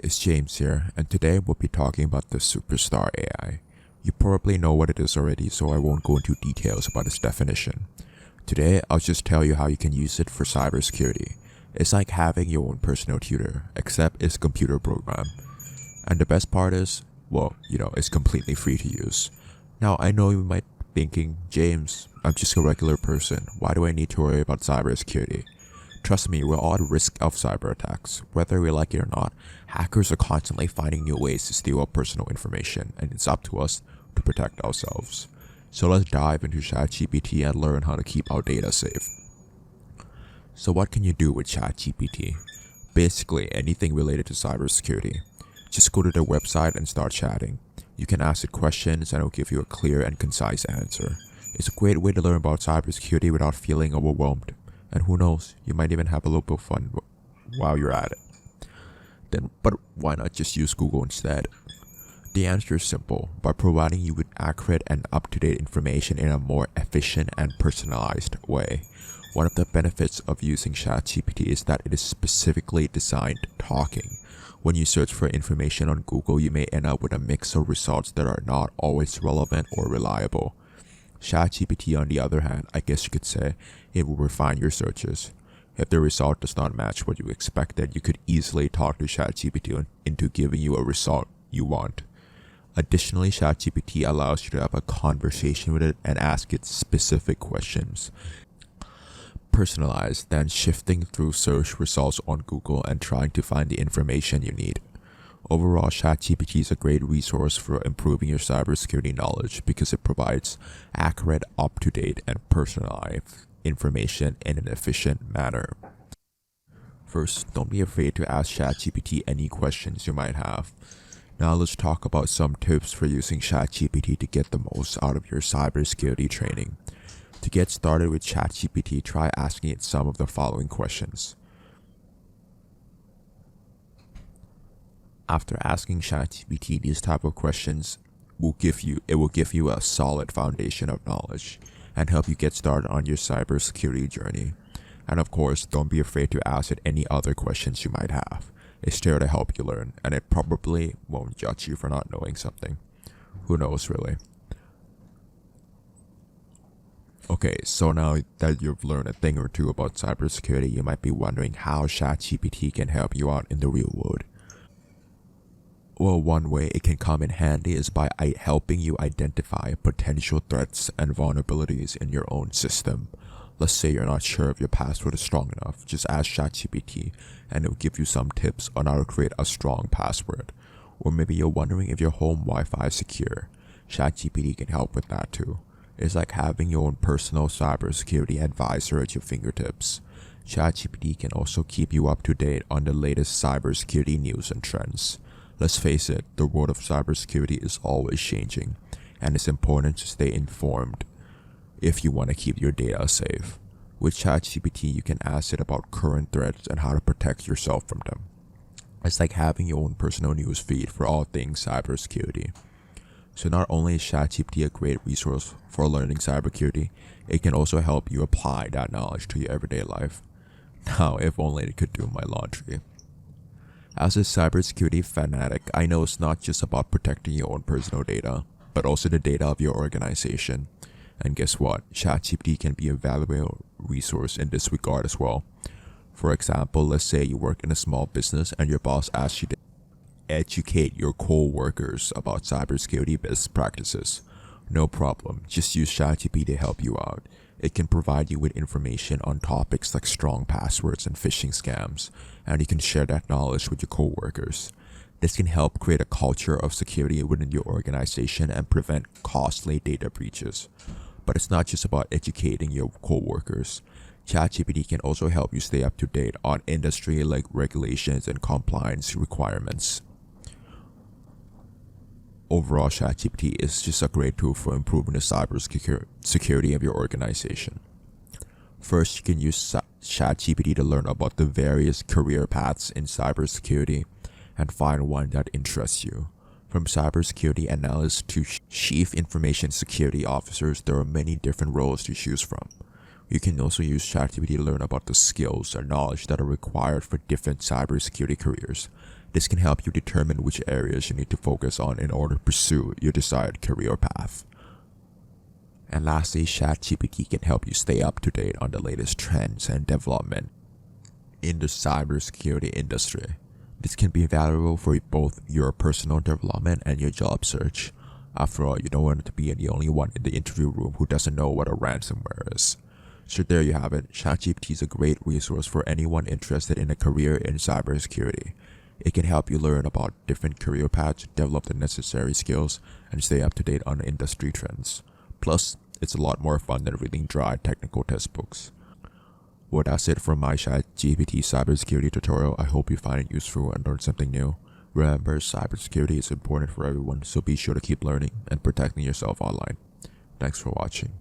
it's James here, and today we'll be talking about the superstar AI. You probably know what it is already, so I won't go into details about its definition. Today, I'll just tell you how you can use it for cybersecurity. It's like having your own personal tutor, except it's a computer program. And the best part is, well, it's completely free to use. Now, I know you might be thinking, James, I'm just a regular person. Why do I need to worry about cybersecurity? Trust me, we're all at risk of cyber attacks. Whether we like it or not, hackers are constantly finding new ways to steal our personal information, and it's up to us to protect ourselves. So let's dive into Chatgpt and learn how to keep our data safe. So what can you do with Chatgpt? Basically, anything related to cybersecurity. Just go to their website and start chatting. You can ask it questions and it'll give you a clear and concise answer. It's a great way to learn about cybersecurity without feeling overwhelmed. And who knows, you might even have a little bit of fun while you're at it. But why not just use Google instead? The answer is simple. By providing you with accurate and up-to-date information in a more efficient and personalized way. One of the benefits of using Chatgpt is that it is specifically designed talking. When you search for information on Google, you may end up with a mix of results that are not always relevant or reliable. Chatgpt, on the other hand, I guess you could say, it will refine your searches. If the result does not match what you expected, you could easily talk to Chatgpt into giving you a result you want. Additionally, Chatgpt allows you to have a conversation with it and ask it specific questions. Personalized than shifting through search results on Google and trying to find the information you need. Overall, Chatgpt is a great resource for improving your cybersecurity knowledge because it provides accurate, up-to-date, and personalized information in an efficient manner. First, don't be afraid to ask Chatgpt any questions you might have. Now let's talk about some tips for using Chatgpt to get the most out of your cybersecurity training. To get started with Chatgpt, try asking it some of the following questions. After asking Chatgpt these type of questions, it will give you a solid foundation of knowledge and help you get started on your cybersecurity journey. And of course, don't be afraid to ask it any other questions you might have. It's there to help you learn, and it probably won't judge you for not knowing something. Who knows, really? Okay, so now that you've learned a thing or two about cybersecurity, you might be wondering how Chatgpt can help you out in the real world. Well, one way it can come in handy is by helping you identify potential threats and vulnerabilities in your own system. Let's say you're not sure if your password is strong enough, just ask Chatgpt and it will give you some tips on how to create a strong password. Or maybe you're wondering if your home Wi-Fi is secure. Chatgpt can help with that too. It's like having your own personal cybersecurity advisor at your fingertips. Chatgpt can also keep you up to date on the latest cybersecurity news and trends. Let's face it, the world of cybersecurity is always changing, and it's important to stay informed if you want to keep your data safe. With Chatgpt, you can ask it about current threats and how to protect yourself from them. It's like having your own personal news feed for all things cybersecurity. So not only is Chatgpt a great resource for learning cybersecurity, it can also help you apply that knowledge to your everyday life. Now, if only it could do my laundry. As a cybersecurity fanatic, I know it's not just about protecting your own personal data, but also the data of your organization. And guess what? Chatgpt can be a valuable resource in this regard as well. For example, let's say you work in a small business and your boss asks you to educate your co-workers about cybersecurity best practices. No problem, just use Chatgpt to help you out. It can provide you with information on topics like strong passwords and phishing scams, and you can share that knowledge with your co-workers. This can help create a culture of security within your organization and prevent costly data breaches. But it's not just about educating your co-workers. Chatgpt can also help you stay up to date on industry like regulations and compliance requirements. Overall, Chatgpt is just a great tool for improving the cybersecurity of your organization. First, you can use Chatgpt to learn about the various career paths in cybersecurity and find one that interests you. From cybersecurity analysts to chief information security officers, there are many different roles to choose from. You can also use Chatgpt to learn about the skills and knowledge that are required for different cybersecurity careers. This can help you determine which areas you need to focus on in order to pursue your desired career path. And lastly, Chatgpt can help you stay up to date on the latest trends and development in the cybersecurity industry. This can be valuable for both your personal development and your job search. After all, you don't want to be the only one in the interview room who doesn't know what a ransomware is. So there you have it. Chatgpt is a great resource for anyone interested in a career in cybersecurity. It can help you learn about different career paths, develop the necessary skills, and stay up to date on industry trends. Plus, it's a lot more fun than reading dry technical textbooks. Well, that's it from my Chatgpt cybersecurity tutorial. I hope you find it useful and learn something new. Remember, cybersecurity is important for everyone, so be sure to keep learning and protecting yourself online. Thanks for watching.